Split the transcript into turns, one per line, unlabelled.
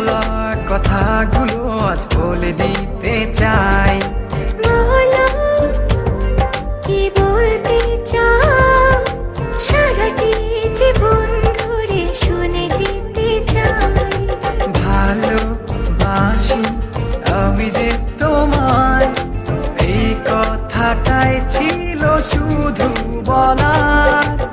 বলা কথাগুলো আজ বলে দিতে চাই।
বলো কি বলতে চাও, সারাটি জীবন ধরে শুনে যেতে চাই।
ভালোবাসি আমি যে তোমায়, এই কথাটাই ছিল শুধু বলার।